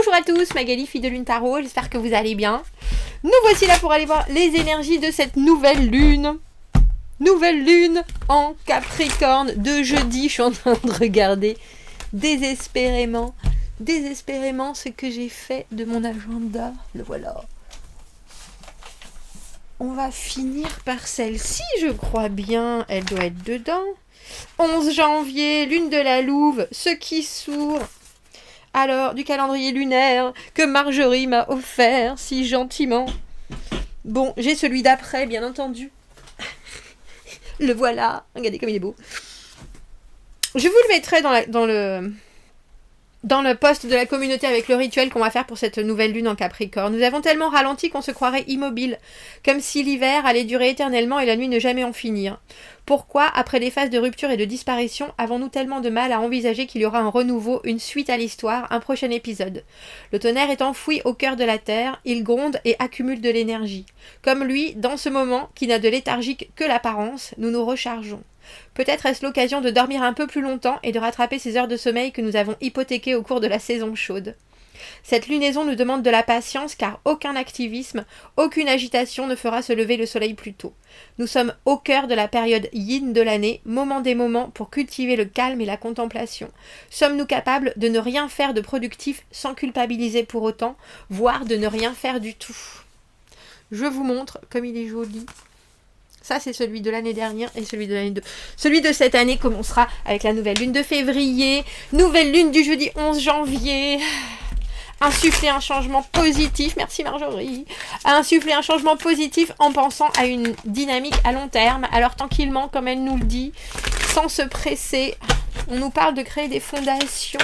Bonjour à tous, Magali, fille de Lune Tarot, j'espère que vous allez bien. Nous voici là pour aller voir les énergies de cette nouvelle lune. Nouvelle lune en Capricorne de jeudi. Je suis en train de regarder désespérément ce que j'ai fait de mon agenda. Le voilà. On va finir par celle-ci, je crois bien. Elle doit être dedans. 11 janvier, lune de la Louve, ce qui sourd. Alors, du calendrier lunaire que Marjorie m'a offert si gentiment. Bon, j'ai celui d'après, bien entendu. Le voilà. Regardez comme il est beau. Je vous le mettrai dans le post de la communauté avec le rituel qu'on va faire pour cette nouvelle lune en Capricorne. Nous avons tellement ralenti qu'on se croirait immobile, comme si l'hiver allait durer éternellement et la nuit ne jamais en finir. Pourquoi, après des phases de rupture et de disparition, avons-nous tellement de mal à envisager qu'il y aura un renouveau, une suite à l'histoire, un prochain épisode? Le tonnerre est enfoui au cœur de la terre, il gronde et accumule de l'énergie. Comme lui, dans ce moment, qui n'a de léthargique que l'apparence, nous nous rechargeons. Peut-être est-ce l'occasion de dormir un peu plus longtemps et de rattraper ces heures de sommeil que nous avons hypothéquées au cours de la saison chaude. Cette lunaison nous demande de la patience car aucun activisme, aucune agitation ne fera se lever le soleil plus tôt. Nous sommes au cœur de la période yin de l'année, moment des moments pour cultiver le calme et la contemplation. Sommes-nous capables de ne rien faire de productif sans culpabiliser pour autant, voire de ne rien faire du tout? Je vous montre comme il est joli. Ça, c'est celui de l'année dernière et celui de cette année commencera avec la nouvelle lune de février, nouvelle lune du jeudi 11 janvier. Insuffler un changement positif, merci Marjorie, insuffler un changement positif en pensant à une dynamique à long terme. Alors tranquillement, comme elle nous le dit, sans se presser, on nous parle de créer des fondations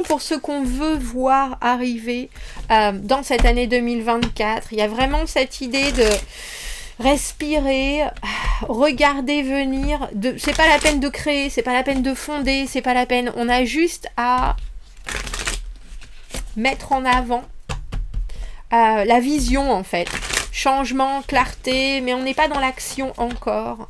pour ce qu'on veut voir arriver dans cette année 2024. Il y a vraiment cette idée de respirer, regarder venir. C'est pas la peine de créer, c'est pas la peine de fonder, c'est pas la peine. On a juste à mettre en avant la vision en fait. Changement, clarté, mais on n'est pas dans l'action encore.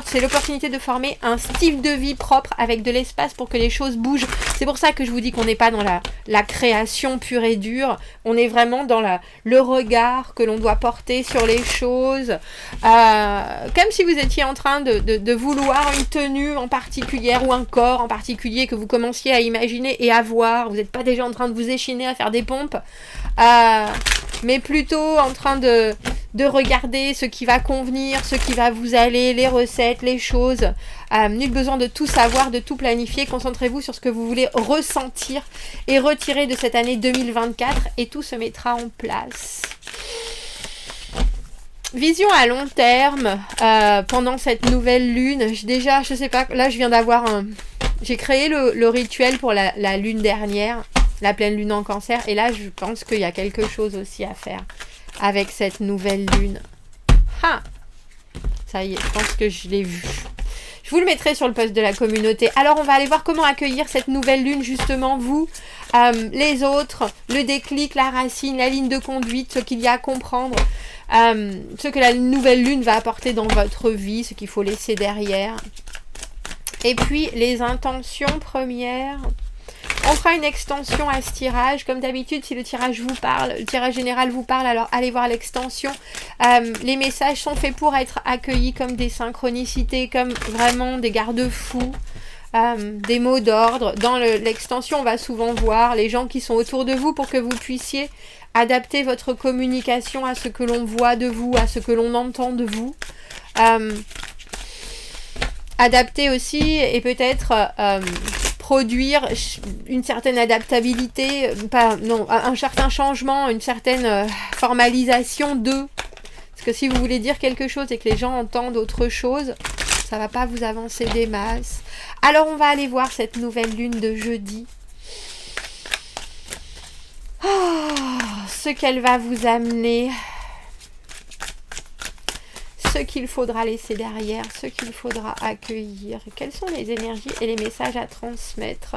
C'est l'opportunité de former un style de vie propre avec de l'espace pour que les choses bougent. C'est pour ça que je vous dis qu'on n'est pas dans la création pure et dure. On est vraiment dans le regard que l'on doit porter sur les choses. Comme si vous étiez en train de vouloir une tenue en particulier ou un corps en particulier que vous commenciez à imaginer et à voir. Vous n'êtes pas déjà en train de vous échiner à faire des pompes. Mais plutôt en train de regarder ce qui va convenir, ce qui va vous aller, les recettes, les choses. Nul besoin de tout savoir, de tout planifier. Concentrez-vous sur ce que vous voulez ressentir et retirer de cette année 2024 et tout se mettra en place. Vision à long terme pendant cette nouvelle lune. Je sais pas, là je viens d'avoir j'ai créé le rituel pour la lune dernière, la pleine lune en Cancer, et là je pense qu'il y a quelque chose aussi à faire avec cette nouvelle lune. Ça y est, je pense que je l'ai vu. Je vous le mettrai sur le post de la communauté. Alors on va aller voir comment accueillir cette nouvelle lune, justement, vous, les autres, le déclic, la racine, la ligne de conduite, ce qu'il y a à comprendre, ce que la nouvelle lune va apporter dans votre vie, ce qu'il faut laisser derrière. Et puis les intentions premières. On fera une extension à ce tirage. Comme d'habitude, si le tirage vous parle, le tirage général vous parle, alors allez voir l'extension. Les messages sont faits pour être accueillis comme des synchronicités, comme vraiment des garde-fous, des mots d'ordre. Dans l'extension, on va souvent voir les gens qui sont autour de vous pour que vous puissiez adapter votre communication à ce que l'on voit de vous, à ce que l'on entend de vous. Adapter aussi et peut-être produire une certaine adaptabilité, un certain changement, une certaine formalisation de. Parce que si vous voulez dire quelque chose et que les gens entendent autre chose, ça va pas vous avancer des masses. Alors on va aller voir cette nouvelle lune de jeudi. Ce qu'elle va vous amener. Ce qu'il faudra laisser derrière, ce qu'il faudra accueillir, quelles sont les énergies et les messages à transmettre.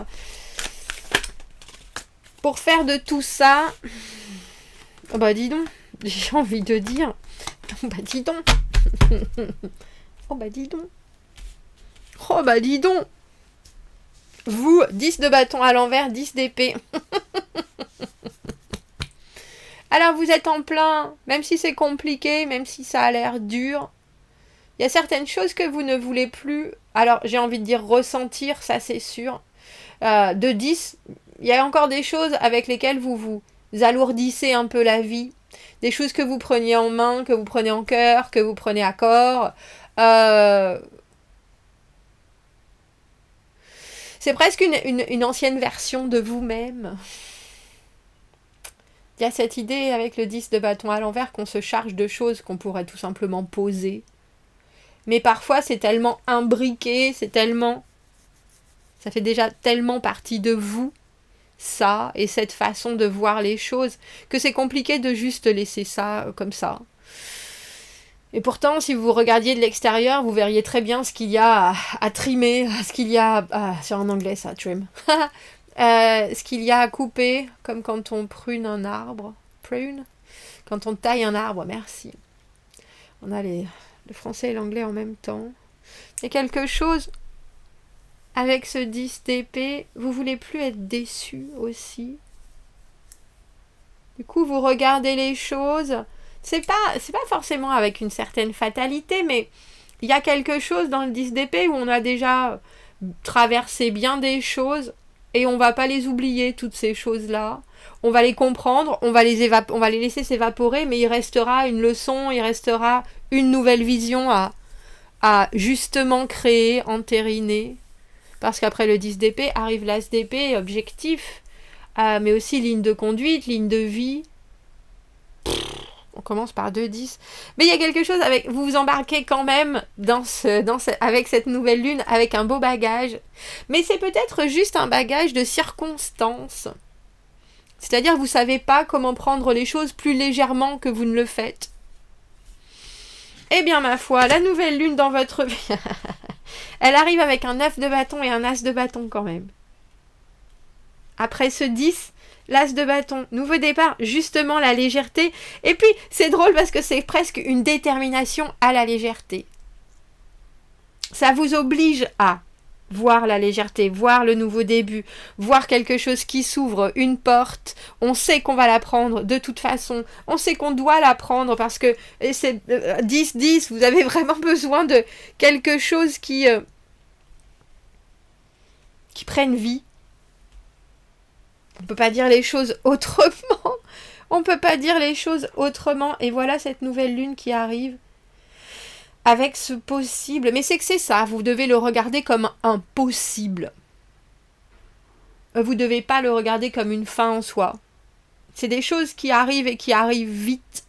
Pour faire de tout ça, oh bah dis donc, j'ai envie de dire, oh bah dis donc, oh bah dis donc, oh bah dis donc, Vous, 10 de bâton à l'envers, 10 d'épée. Alors vous êtes en plein, même si c'est compliqué, même si ça a l'air dur, il y a certaines choses que vous ne voulez plus, alors j'ai envie de dire ressentir, ça c'est sûr. De 10, il y a encore des choses avec lesquelles vous vous alourdissez un peu la vie. Des choses que vous preniez en main, que vous prenez en cœur, que vous prenez à corps. C'est presque une ancienne version de vous-même. Il y a cette idée avec le 10 de bâton à l'envers qu'on se charge de choses qu'on pourrait tout simplement poser. Mais parfois c'est tellement imbriqué, c'est tellement... Ça fait déjà tellement partie de vous, ça, et cette façon de voir les choses, que c'est compliqué de juste laisser ça comme ça. Et pourtant, si vous regardiez de l'extérieur, vous verriez très bien ce qu'il y a à trimer, ce qu'il y a... c'est en anglais ça, trim. Ce qu'il y a à couper, comme quand on prune un arbre. Prune. Quand on taille un arbre, merci. On a le français et l'anglais en même temps. Il y a quelque chose avec ce 10 d'épée, vous voulez plus être déçu aussi. Du coup, vous regardez les choses. C'est pas forcément avec une certaine fatalité, mais il y a quelque chose dans le 10 d'épée où on a déjà traversé bien des choses et on va pas les oublier, toutes ces choses-là. On va les comprendre, on va les laisser s'évaporer, mais il restera une leçon, il restera une nouvelle vision à justement créer, entériner. Parce qu'après le 10 d'épée arrive l'as d'épée, objectif, mais aussi ligne de conduite, ligne de vie. On commence par 2-10. Mais il y a quelque chose avec... Vous vous embarquez quand même avec cette nouvelle lune, avec un beau bagage. Mais c'est peut-être juste un bagage de circonstances. C'est-à-dire vous ne savez pas comment prendre les choses plus légèrement que vous ne le faites. Eh bien, ma foi, la nouvelle lune dans votre vie... Elle arrive avec un 9 de bâton et un as de bâton quand même. Après ce 10... l'as de bâton, nouveau départ, justement la légèreté. Et puis, c'est drôle parce que c'est presque une détermination à la légèreté. Ça vous oblige à voir la légèreté, voir le nouveau début, voir quelque chose qui s'ouvre, une porte. On sait qu'on va la prendre de toute façon. On sait qu'on doit la prendre parce que c'est 10-10, vous avez vraiment besoin de quelque chose qui prenne vie. On ne peut pas dire les choses autrement. On ne peut pas dire les choses autrement. Et voilà cette nouvelle lune qui arrive avec ce possible. Mais c'est ça. Vous devez le regarder comme un possible. Vous ne devez pas le regarder comme une fin en soi. C'est des choses qui arrivent et qui arrivent vite.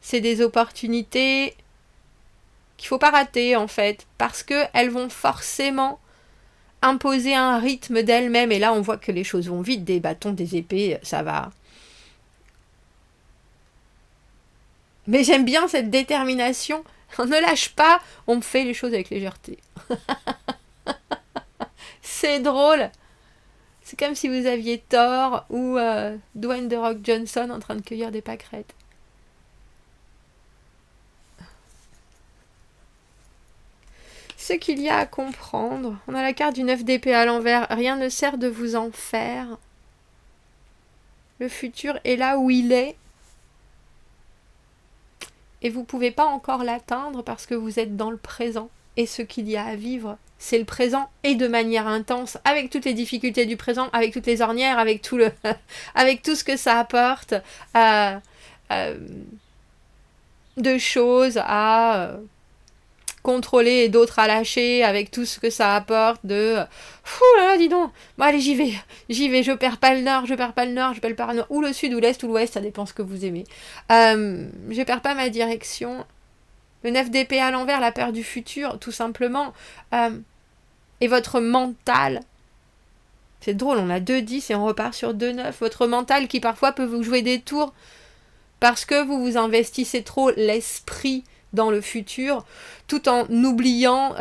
C'est des opportunités qu'il ne faut pas rater en fait. Parce qu'elles vont forcément imposer un rythme d'elle-même, et là on voit que les choses vont vite, des bâtons, des épées, ça va. Mais j'aime bien cette détermination, on ne lâche pas, on fait les choses avec légèreté. C'est drôle. C'est comme si vous aviez Thor ou Dwayne The Rock Johnson en train de cueillir des pâquerettes. Ce qu'il y a à comprendre, on a la carte du 9 d'épée à l'envers, rien ne sert de vous en faire. Le futur est là où il est. Et vous ne pouvez pas encore l'atteindre parce que vous êtes dans le présent. Et ce qu'il y a à vivre, c'est le présent et de manière intense, avec toutes les difficultés du présent, avec toutes les ornières, avec tout ce que ça apporte de choses à... contrôler et d'autres à lâcher avec tout ce que ça apporte de fou là là dis donc bon allez j'y vais je perds pas le nord je perds pas le nord ou le sud ou l'est ou l'ouest, ça dépend ce que vous aimez, je perds pas ma direction. Le 9 d'épée à l'envers, la peur du futur tout simplement, et votre mental, c'est drôle, on a 2-10 et on repart sur 2-9, votre mental qui parfois peut vous jouer des tours parce que vous vous investissez trop l'esprit dans le futur, tout en oubliant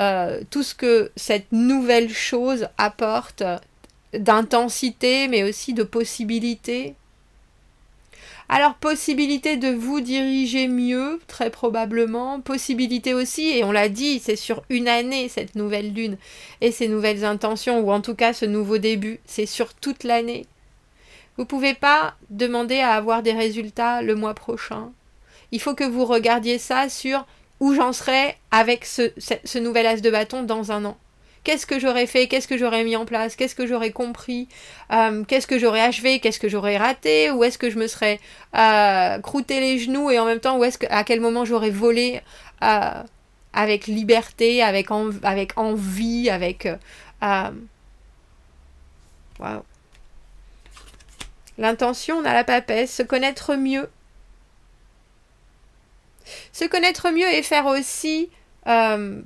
tout ce que cette nouvelle chose apporte d'intensité, mais aussi de possibilités. Alors, possibilité de vous diriger mieux, très probablement. Possibilité aussi, et on l'a dit, c'est sur une année, cette nouvelle lune, et ces nouvelles intentions, ou en tout cas ce nouveau début, c'est sur toute l'année. Vous ne pouvez pas demander à avoir des résultats le mois prochain. Il faut que vous regardiez ça sur où j'en serai avec ce nouvel as de bâton dans un an. Qu'est-ce que j'aurais fait? Qu'est-ce que j'aurais mis en place? Qu'est-ce que j'aurais compris? Qu'est-ce que j'aurais achevé? Qu'est-ce que j'aurais raté? Où est-ce que je me serais croûté les genoux? Et en même temps, à quel moment j'aurais volé avec liberté, avec envie, avec... Wow. L'intention, on a la papesse, se connaître mieux. Se connaître mieux et faire aussi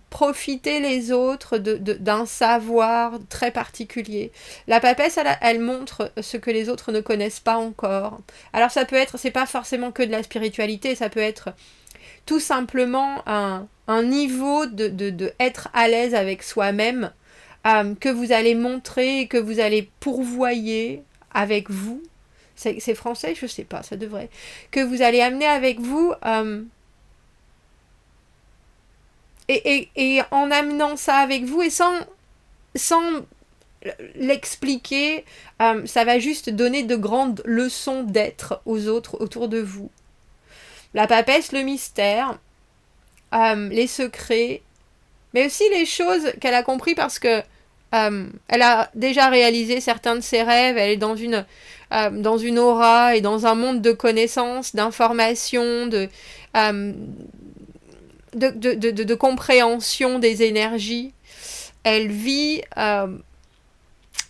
profiter les autres d'un savoir très particulier. La papesse, elle montre ce que les autres ne connaissent pas encore. Alors ça peut être, c'est pas forcément que de la spiritualité, ça peut être tout simplement un niveau de être à l'aise avec soi-même que vous allez montrer, que vous allez pourvoyer avec vous. C'est français, je sais pas, ça devrait. Que vous allez amener avec vous... Et en amenant ça avec vous et sans l'expliquer, ça va juste donner de grandes leçons d'être aux autres autour de vous. La papesse, le mystère, les secrets, mais aussi les choses qu'elle a compris parce que elle a déjà réalisé certains de ses rêves, elle est dans une aura et dans un monde de connaissances, d'informations, de compréhension des énergies. Elle vit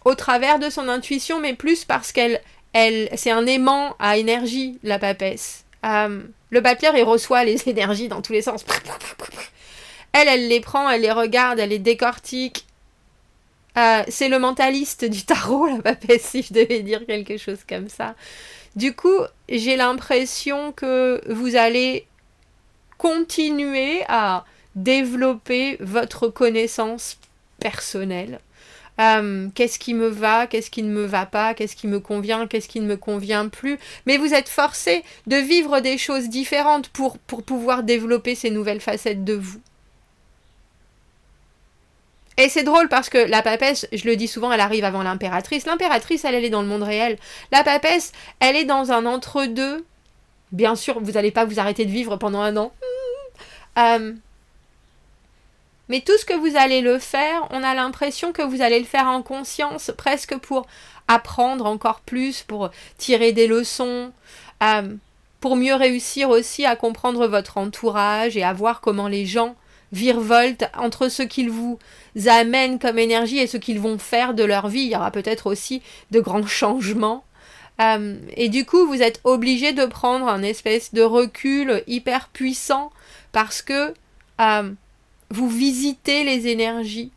au travers de son intuition, mais plus parce c'est un aimant à énergie, la papesse. Le battleur, il reçoit les énergies dans tous les sens. Elle les prend, elle les regarde, elle les décortique. C'est le mentaliste du tarot, la papesse, si je devais dire quelque chose comme ça. Du coup, j'ai l'impression que vous allez continuer à développer votre connaissance personnelle. Qu'est-ce qui me va, qu'est-ce qui ne me va pas, qu'est-ce qui me convient, qu'est-ce qui ne me convient plus. Mais vous êtes forcé de vivre des choses différentes pour pouvoir développer ces nouvelles facettes de vous. Et c'est drôle parce que la papesse, je le dis souvent, elle arrive avant l'impératrice. L'impératrice, elle est dans le monde réel. La papesse, elle est dans un entre-deux. Bien sûr, vous n'allez pas vous arrêter de vivre pendant un an. Mais tout ce que vous allez le faire, on a l'impression que vous allez le faire en conscience, presque pour apprendre encore plus, pour tirer des leçons, pour mieux réussir aussi à comprendre votre entourage et à voir comment les gens virevoltent entre ce qu'ils vous amènent comme énergie et ce qu'ils vont faire de leur vie. Il y aura peut-être aussi de grands changements. Et du coup, vous êtes obligé de prendre un espèce de recul hyper puissant parce que vous visitez les énergies.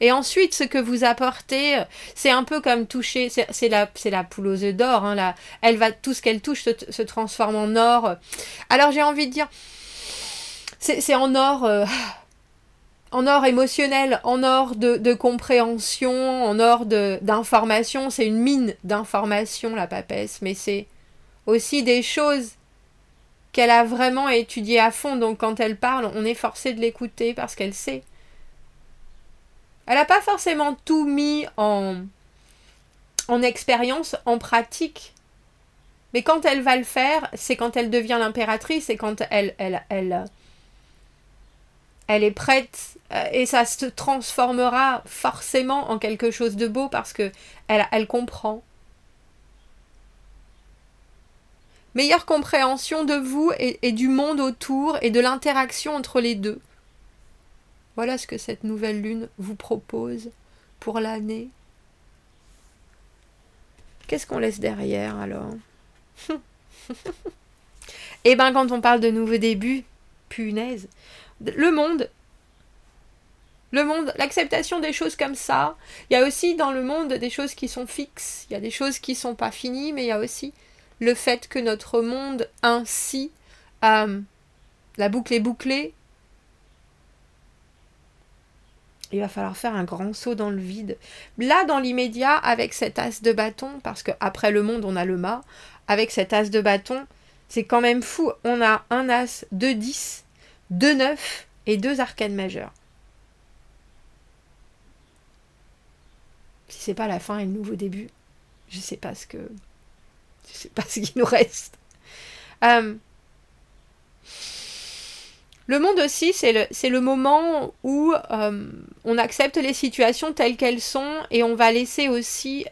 Et ensuite, ce que vous apportez, c'est un peu comme toucher, c'est la poule aux œufs d'or, hein, tout ce qu'elle touche se transforme en or. Alors j'ai envie de dire, c'est en or émotionnel, en or de compréhension, en or d'information. C'est une mine d'information, la papesse, mais c'est aussi des choses qu'elle a vraiment étudiées à fond. Donc quand elle parle, on est forcé de l'écouter parce qu'elle sait. Elle n'a pas forcément tout mis en expérience, en pratique. Mais quand elle va le faire, c'est quand elle devient l'impératrice et quand elle est prête et ça se transformera forcément en quelque chose de beau parce que elle comprend. Meilleure compréhension de vous et du monde autour et de l'interaction entre les deux. Voilà ce que cette nouvelle lune vous propose pour l'année. Qu'est-ce qu'on laisse derrière alors? Eh bien, quand on parle de nouveau début, punaise, le monde, l'acceptation des choses comme ça. Il y a aussi dans le monde des choses qui sont fixes, il y a des choses qui ne sont pas finies, mais il y a aussi le fait que notre monde ainsi, la boucle est bouclée. il va falloir faire un grand saut dans le vide. Là, dans l'immédiat, avec cet as de bâton, parce qu'après le monde, on a le mât, avec cet as de bâton, c'est quand même fou. On a un as, 2 10, 2 9 et 2 arcanes majeures. Si c'est pas la fin et le nouveau début, je sais pas ce qu'il nous reste. Le monde aussi, c'est le moment où on accepte les situations telles qu'elles sont et on va laisser aussi,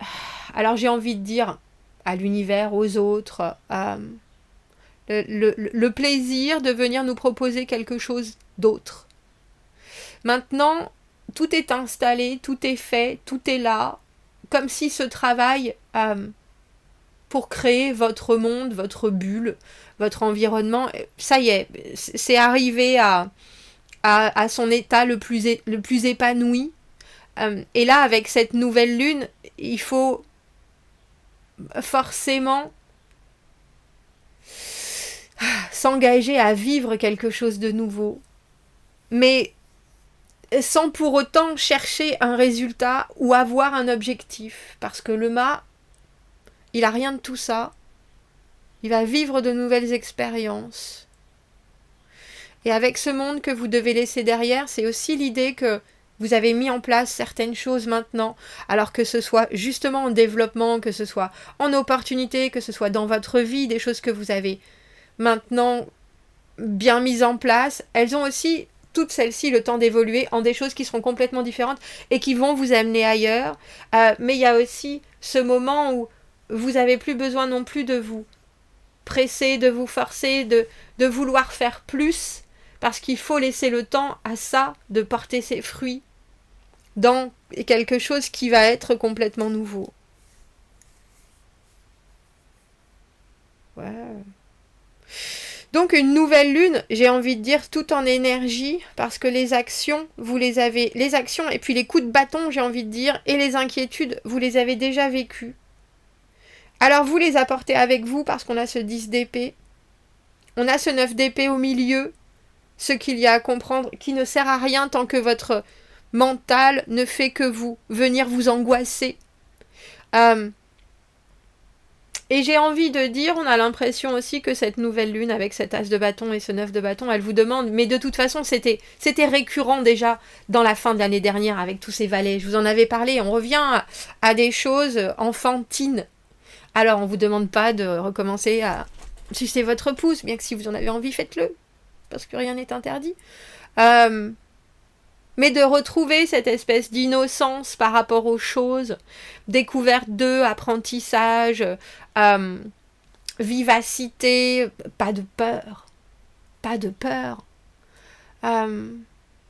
alors j'ai envie de dire, à l'univers, aux autres, le plaisir de venir nous proposer quelque chose d'autre. Maintenant, tout est installé, tout est fait, tout est là, comme si ce travail pour créer votre monde, votre bulle, votre environnement, ça y est, c'est arrivé à son état le plus épanoui. Et là, avec cette nouvelle lune, il faut forcément s'engager à vivre quelque chose de nouveau. Mais sans pour autant chercher un résultat ou avoir un objectif. Parce que le mât, il n'a rien de tout ça. Il va vivre de nouvelles expériences. Et avec ce monde que vous devez laisser derrière, c'est aussi l'idée que vous avez mis en place certaines choses maintenant, alors que ce soit justement en développement, que ce soit en opportunité, que ce soit dans votre vie, des choses que vous avez maintenant bien mises en place, elles ont aussi, toutes celles-ci, le temps d'évoluer en des choses qui seront complètement différentes et qui vont vous amener ailleurs. Mais il y a aussi ce moment où vous n'avez plus besoin non plus de vous presser, de vous forcer, de vouloir faire plus, parce qu'il faut laisser le temps à ça de porter ses fruits dans quelque chose qui va être complètement nouveau. Ouais. Donc une nouvelle lune, j'ai envie de dire, tout en énergie, parce que les actions, vous les avez, les actions et puis les coups de bâton, j'ai envie de dire, et les inquiétudes, vous les avez déjà vécues. Alors vous les apportez avec vous parce qu'on a ce 10 d'épée, on a ce 9 d'épée au milieu, ce qu'il y a à comprendre, qui ne sert à rien tant que votre mental ne fait que venir vous angoisser. Et j'ai envie de dire, on a l'impression aussi que cette nouvelle lune avec cet as de bâton et ce 9 de bâton, elle vous demande, mais de toute façon c'était récurrent déjà dans la fin de l'année dernière avec tous ces valets, je vous en avais parlé, on revient à des choses enfantines. Alors on ne vous demande pas de recommencer à sucer votre pouce, bien que si vous en avez envie, faites-le, parce que rien n'est interdit. Mais de retrouver cette espèce d'innocence par rapport aux choses, découverte d'eux, apprentissage, vivacité, pas de peur. Pas de peur.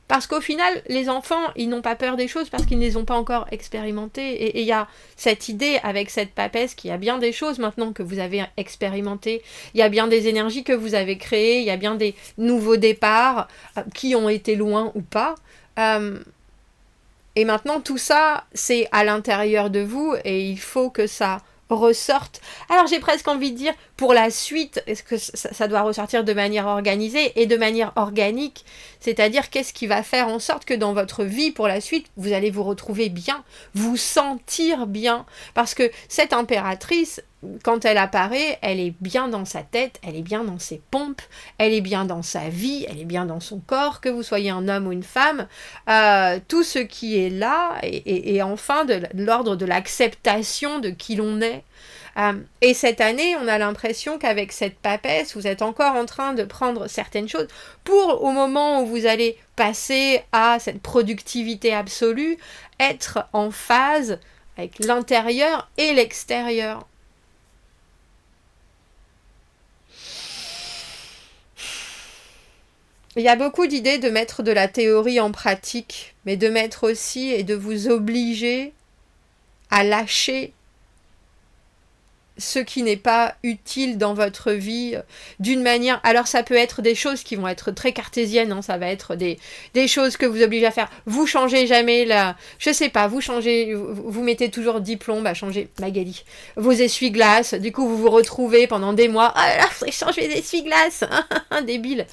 Parce qu'au final, les enfants, ils n'ont pas peur des choses parce qu'ils ne les ont pas encore expérimentées. Et il y a cette idée avec cette papesse qu'il y a bien des choses maintenant que vous avez expérimentées. Il y a bien des énergies que vous avez créées. Il y a bien des nouveaux départs qui ont été loin ou pas. Et maintenant, tout ça, c'est à l'intérieur de vous et il faut que ça ressorte. Alors j'ai presque envie de dire, pour la suite, est-ce que ça doit ressortir de manière organisée et de manière organique, c'est-à-dire qu'est-ce qui va faire en sorte que dans votre vie pour la suite, vous allez vous retrouver bien, vous sentir bien, parce que cette impératrice, quand elle apparaît, elle est bien dans sa tête, elle est bien dans ses pompes, elle est bien dans sa vie, elle est bien dans son corps, que vous soyez un homme ou une femme, tout ce qui est là, et enfin de l'ordre de l'acceptation de qui l'on est. Et cette année, on a l'impression qu'avec cette papesse, vous êtes encore en train de prendre certaines choses pour, au moment où vous allez passer à cette productivité absolue, être en phase avec l'intérieur et l'extérieur. Il y a beaucoup d'idées de mettre de la théorie en pratique, mais de mettre aussi et de vous obliger à lâcher ce qui n'est pas utile dans votre vie d'une manière... Alors ça peut être des choses qui vont être très cartésiennes, hein, ça va être des choses que vous obligez à faire. Vous changez jamais je sais pas, vous mettez toujours 10 plombs, bah changez, Magali, vos essuie-glaces, du coup vous vous retrouvez pendant des mois, ah là, faudrait changer d'essuie-glaces, débile.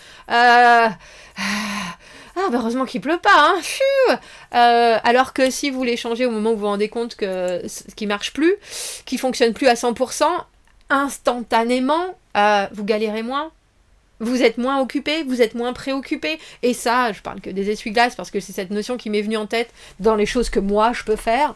Ah, bah heureusement qu'il pleut pas, hein. Alors que si vous les changez au moment où vous vous rendez compte que ce qui marche plus, qui fonctionne plus à 100%, instantanément, vous galérez moins. Vous êtes moins occupé, vous êtes moins préoccupé. Et ça, je parle que des essuie-glaces parce que c'est cette notion qui m'est venue en tête dans les choses que moi je peux faire.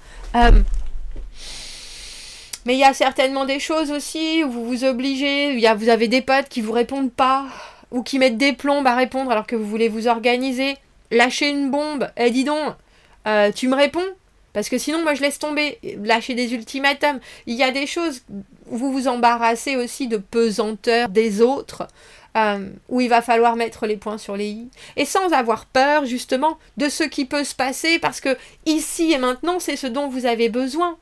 Mais il y a certainement des choses aussi où vous vous obligez, vous avez des potes qui vous répondent pas, ou qui mettent des plombes à répondre alors que vous voulez vous organiser. Lâchez une bombe, dis donc, tu me réponds? Parce que sinon, moi, je laisse tomber. Lâcher des ultimatums. Il y a des choses où vous vous embarrassez aussi de pesanteur des autres, où il va falloir mettre les points sur les i. Et sans avoir peur, justement, de ce qui peut se passer, parce que ici et maintenant, c'est ce dont vous avez besoin.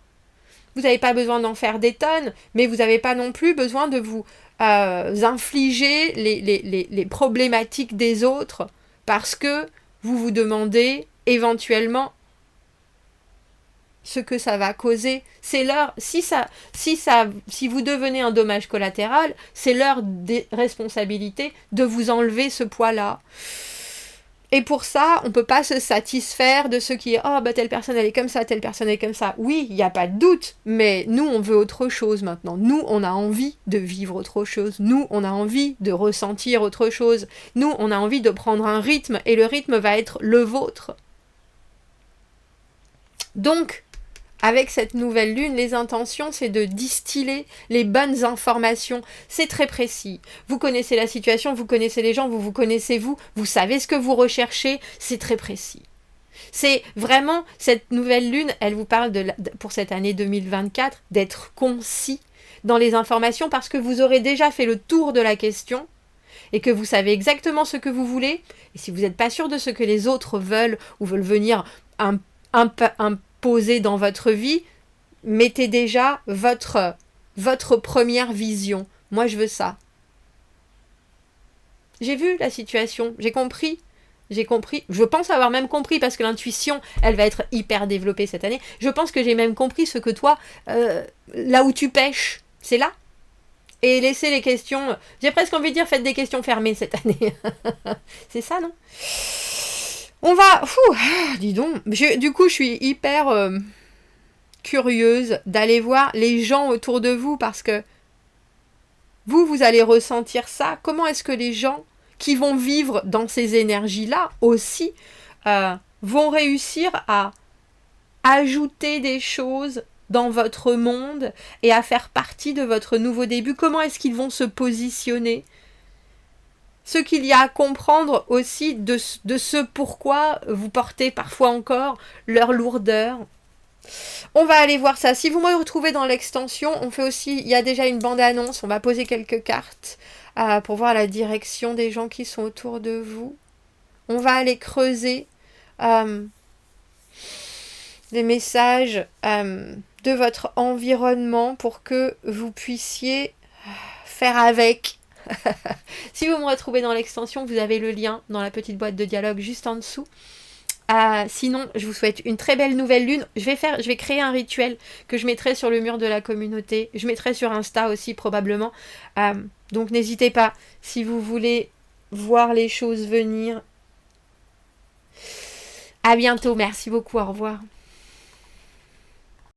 Vous n'avez pas besoin d'en faire des tonnes, mais vous n'avez pas non plus besoin de vous infliger les problématiques des autres, parce que vous vous demandez éventuellement ce que ça va causer. C'est leur, si vous devenez un dommage collatéral, c'est leur responsabilité de vous enlever ce poids-là. Et pour ça, on ne peut pas se satisfaire de ce qui est « Oh, bah telle personne, elle est comme ça, telle personne, elle est comme ça. » Oui, il n'y a pas de doute, mais nous, on veut autre chose maintenant. Nous, on a envie de vivre autre chose. Nous, on a envie de ressentir autre chose. Nous, on a envie de prendre un rythme, et le rythme va être le vôtre. Donc, avec cette nouvelle lune, les intentions, c'est de distiller les bonnes informations. C'est très précis. Vous connaissez la situation, vous connaissez les gens, vous connaissez vous savez ce que vous recherchez, c'est très précis. C'est vraiment, cette nouvelle lune, elle vous parle pour cette année 2024, d'être concis dans les informations parce que vous aurez déjà fait le tour de la question et que vous savez exactement ce que vous voulez. Et si vous n'êtes pas sûr de ce que les autres veulent ou veulent venir imposer dans votre vie, mettez déjà votre première vision. Moi, je veux ça. J'ai vu la situation, j'ai compris. Je pense avoir même compris, parce que l'intuition, elle va être hyper développée cette année. Je pense que j'ai même compris ce que toi, là où tu pêches, c'est là. Et laissez les questions, j'ai presque envie de dire, faites des questions fermées cette année. C'est ça, non? On va... dis donc. Du coup, je suis hyper curieuse d'aller voir les gens autour de vous, parce que vous allez ressentir ça. Comment est-ce que les gens qui vont vivre dans ces énergies-là aussi vont réussir à ajouter des choses dans votre monde et à faire partie de votre nouveau début? Comment est-ce qu'ils vont se positionner? Ce qu'il y a à comprendre aussi de ce pourquoi vous portez parfois encore leur lourdeur. On va aller voir ça. Si vous me retrouvez dans l'extension, on fait aussi, il y a déjà une bande-annonce, on va poser quelques cartes pour voir la direction des gens qui sont autour de vous. On va aller creuser des messages de votre environnement pour que vous puissiez faire avec. Si vous me retrouvez dans l'extension, vous avez le lien dans la petite boîte de dialogue juste en dessous. Sinon, je vous souhaite une très belle nouvelle lune. Je vais créer un rituel que je mettrai sur le mur de la communauté. Je mettrai sur Insta aussi probablement. Donc n'hésitez pas si vous voulez voir les choses venir. À bientôt. Merci beaucoup. Au revoir.